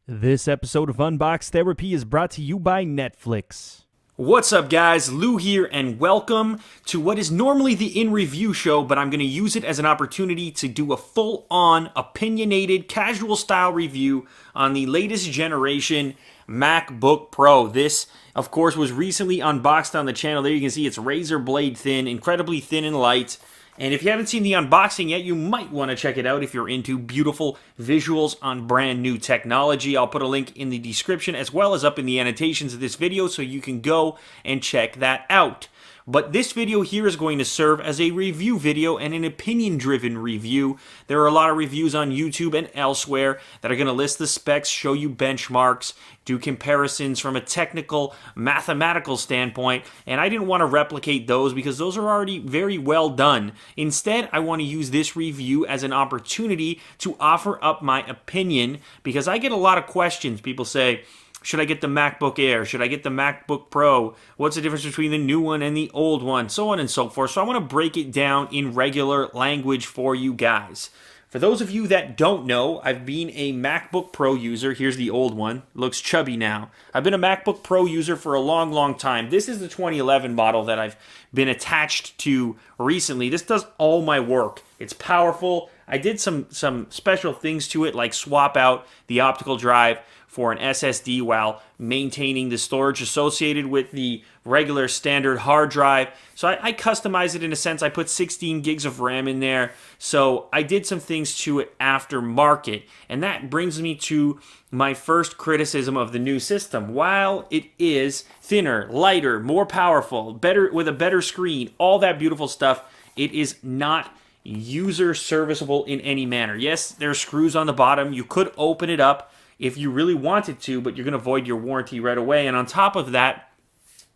This episode of Unbox Therapy is brought to you by Netflix. What's up, guys? Lou here, and welcome to what is normally the in-review show, but I'm going to use it as an opportunity to do a full-on, opinionated, casual-style review on the latest generation MacBook Pro. This, of course, was recently unboxed on the channel. There you can see it's razor blade thin, incredibly thin and light. And if you haven't seen the unboxing yet, you might want to check it out if you're into beautiful visuals on brand new technology. I'll put a link in the description as well as up in the annotations of this video so you can go and check that out. But this video here is going to serve as a review video and an opinion-driven review. There are a lot of reviews on YouTube and elsewhere that are going to list the specs, show you benchmarks, do comparisons from a technical, mathematical standpoint, and I didn't want to replicate those because those are already very well done. Instead, I want to use this review as an opportunity to offer up my opinion because I get a lot of questions. People say, should I get the MacBook Air? Should I get the MacBook Pro? What's the difference between the new one and the old one? So on and so forth. So I want to break it down in regular language for you guys. For those of you that don't know, I've been a MacBook Pro user. Here's the old one. Looks chubby now. I've been a MacBook Pro user for a long, long time. This is the 2011 model that I've been attached to recently. This does all my work. It's powerful. I did some special things to it, like swap out the optical drive for an SSD while maintaining the storage associated with the regular standard hard drive. So I customized it in a sense. I put 16 gigs of RAM in there. So I did some things to it aftermarket. And that brings me to my first criticism of the new system. While it is thinner, lighter, more powerful, better with a better screen, all that beautiful stuff, it is not user serviceable in any manner. Yes, there are screws on the bottom. You could open it up if you really wanted to, but you're going to void your warranty right away. And on top of that,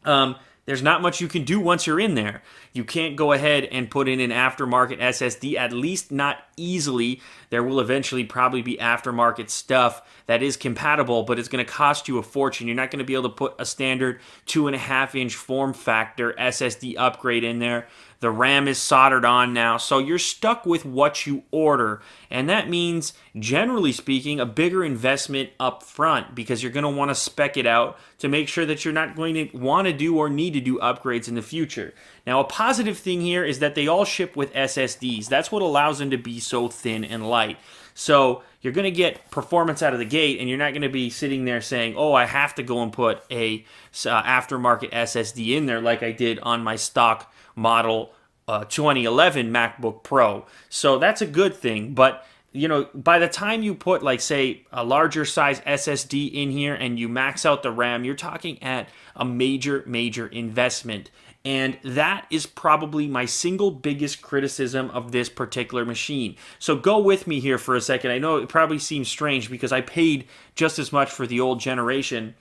there's not much you can do once you're in there. You can't go ahead and put in an aftermarket SSD, at least not easily. There will eventually probably be aftermarket stuff that is compatible, but it's going to cost you a fortune. You're not going to be able to put a standard 2.5-inch form factor SSD upgrade in there. The RAM is soldered on now, so you're stuck with what you order. And that means, generally speaking, a bigger investment up front because you're going to want to spec it out to make sure that you're not going to want to do or need to do upgrades in the future. Now, a positive thing here is that they all ship with SSDs. That's what allows them to be so thin and light. So you're going to get performance out of the gate, and you're not going to be sitting there saying, oh, I have to go and put a aftermarket SSD in there like I did on my stock model 2011 MacBook Pro. So that's a good thing. But, you know, by the time you put, like, say, a larger size SSD in here and you max out the RAM, you're talking at a major, major investment. And that is probably my single biggest criticism of this particular machine. So go with me here for a second. I know it probably seems strange because I paid just as much for the old generation.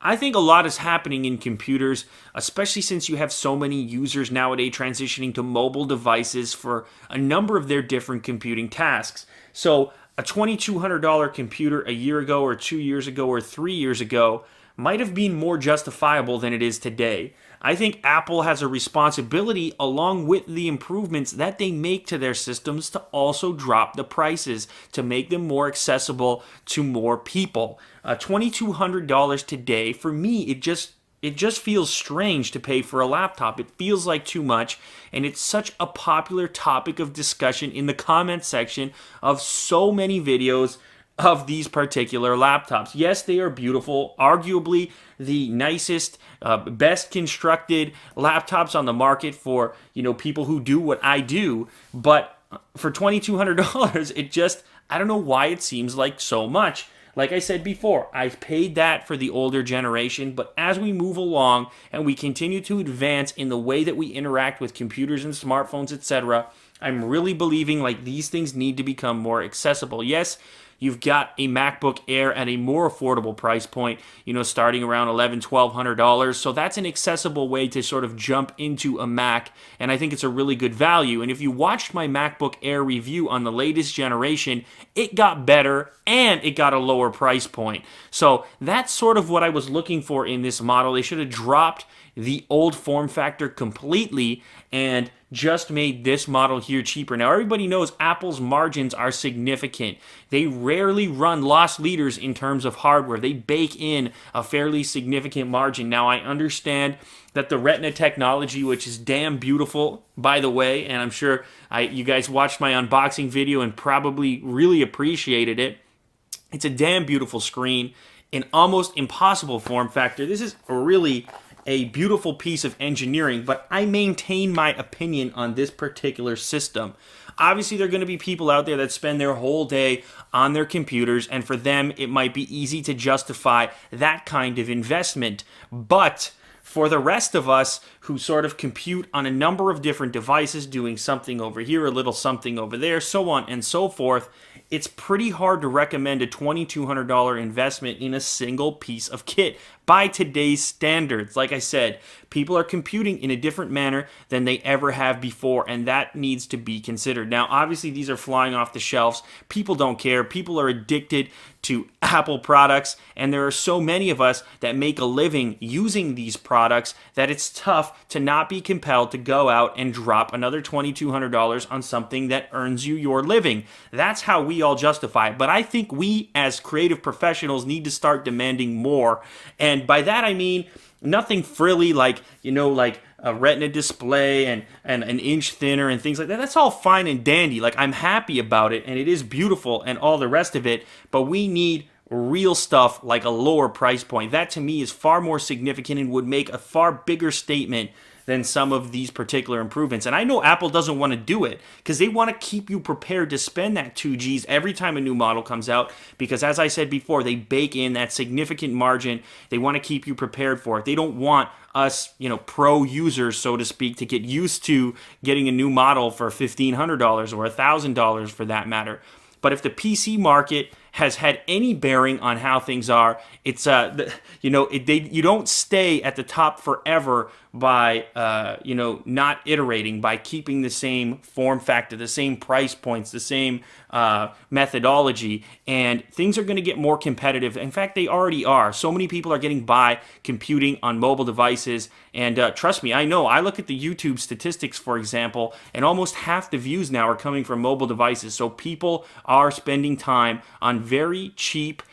I think a lot is happening in computers, especially since you have so many users nowadays transitioning to mobile devices for a number of their different computing tasks. So a $2,200 computer a year ago or 2 years ago or 3 years ago might have been more justifiable than it is today. I think Apple has a responsibility, along with the improvements that they make to their systems, to also drop the prices to make them more accessible to more people. $2,200 today, for me, it just feels strange to pay for a laptop. It feels like too much, and it's such a popular topic of discussion in the comment section of so many videos of these particular laptops. Yes, they are beautiful, arguably the nicest, best constructed laptops on the market for, you know, people who do what I do, but for $2,200, it just, I don't know why it seems like so much. Like I said before, I paid that for the older generation, but as we move along and we continue to advance in the way that we interact with computers and smartphones, etc., I'm really believing like these things need to become more accessible. Yes, you've got a MacBook Air at a more affordable price point, you know, starting around $1,100, $1,200. So that's an accessible way to sort of jump into a Mac, and I think it's a really good value. And if you watched my MacBook Air review on the latest generation, it got better and it got a lower price point. So that's sort of what I was looking for in this model. They should have dropped the old form factor completely and just made this model here cheaper. Now, everybody knows Apple's margins are significant. They rarely run loss leaders in terms of hardware. They bake in a fairly significant margin. Now, I understand that the Retina technology, which is damn beautiful, by the way, and I'm sure you guys watched my unboxing video and probably really appreciated it. It's a damn beautiful screen, an almost impossible form factor. This is really a beautiful piece of engineering, but I maintain my opinion on this particular system. Obviously, there are going to be people out there that spend their whole day on their computers, and for them, it might be easy to justify that kind of investment. But for the rest of us who sort of compute on a number of different devices, doing something over here, a little something over there, so on and so forth, it's pretty hard to recommend a $2,200 investment in a single piece of kit by today's standards. Like I said, people are computing in a different manner than they ever have before, and that needs to be considered. Now, obviously, these are flying off the shelves. People don't care. People are addicted to Apple products, and there are so many of us that make a living using these products that it's tough to not be compelled to go out and drop another $2,200 on something that earns you your living. That's how we all justify it. But I think we as creative professionals need to start demanding more. And by that I mean nothing frilly like, like a Retina display and an inch thinner and things like that. That's all fine and dandy. Like, I'm happy about it and it is beautiful and all the rest of it, but we need real stuff like a lower price point. That to me is far more significant and would make a far bigger statement than some of these particular improvements. And I know Apple doesn't want to do it because they want to keep you prepared to spend that 2Gs every time a new model comes out, because as I said before, they bake in that significant margin. They want to keep you prepared for it. They don't want us, pro users, so to speak, to get used to getting a new model for $1,500 or $1,000 for that matter. But if the PC market has had any bearing on how things are, it's you don't stay at the top forever by not iterating, by keeping the same form factor, the same price points, the same methodology, and things are going to get more competitive. In fact, they already are. So many people are getting by computing on mobile devices, and trust me, I know. I look at the YouTube statistics, for example, and almost half the views now are coming from mobile devices. So people are spending time on very cheap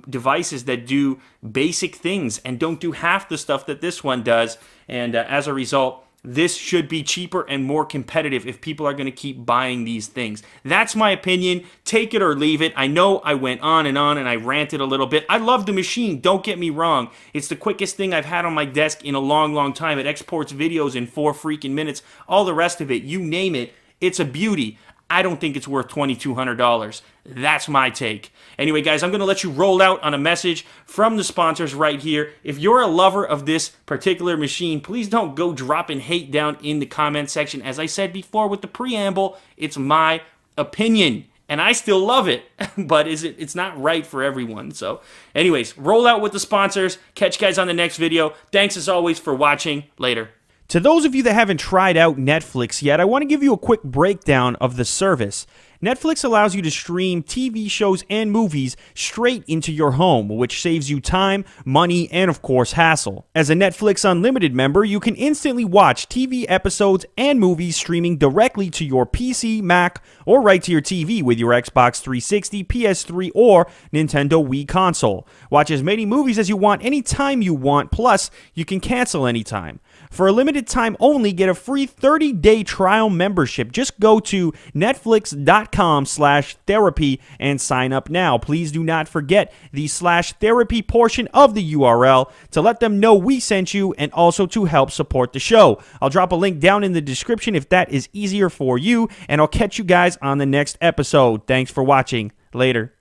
devices that do basic things and don't do half the stuff that this one does. And as a result, this should be cheaper and more competitive if people are going to keep buying these things. That's my opinion. Take it or leave it. I know I went on and I ranted a little bit. I love the machine. Don't get me wrong. It's the quickest thing I've had on my desk in a long, long time. It exports videos in 4 freaking minutes. All the rest of it, you name it, it's a beauty. I don't think it's worth $2,200. That's my take. Anyway, guys, I'm going to let you roll out on a message from the sponsors right here. If you're a lover of this particular machine, please don't go dropping hate down in the comment section. As I said before with the preamble, it's my opinion, and I still love it, but it's not right for everyone. So anyways, roll out with the sponsors. Catch you guys on the next video. Thanks as always for watching. Later. To those of you that haven't tried out Netflix yet, I want to give you a quick breakdown of the service. Netflix allows you to stream TV shows and movies straight into your home, which saves you time, money, and of course hassle. As a Netflix Unlimited member, you can instantly watch TV episodes and movies streaming directly to your PC, Mac, or right to your TV with your Xbox 360, PS3, or Nintendo Wii console. Watch as many movies as you want anytime you want, plus you can cancel anytime. For a limited time only, get a free 30-day trial membership. Just go to netflix.com/therapy and sign up now. Please do not forget the /therapy portion of the URL to let them know we sent you and also to help support the show. I'll drop a link down in the description if that is easier for you, and I'll catch you guys on the next episode. Thanks for watching. Later.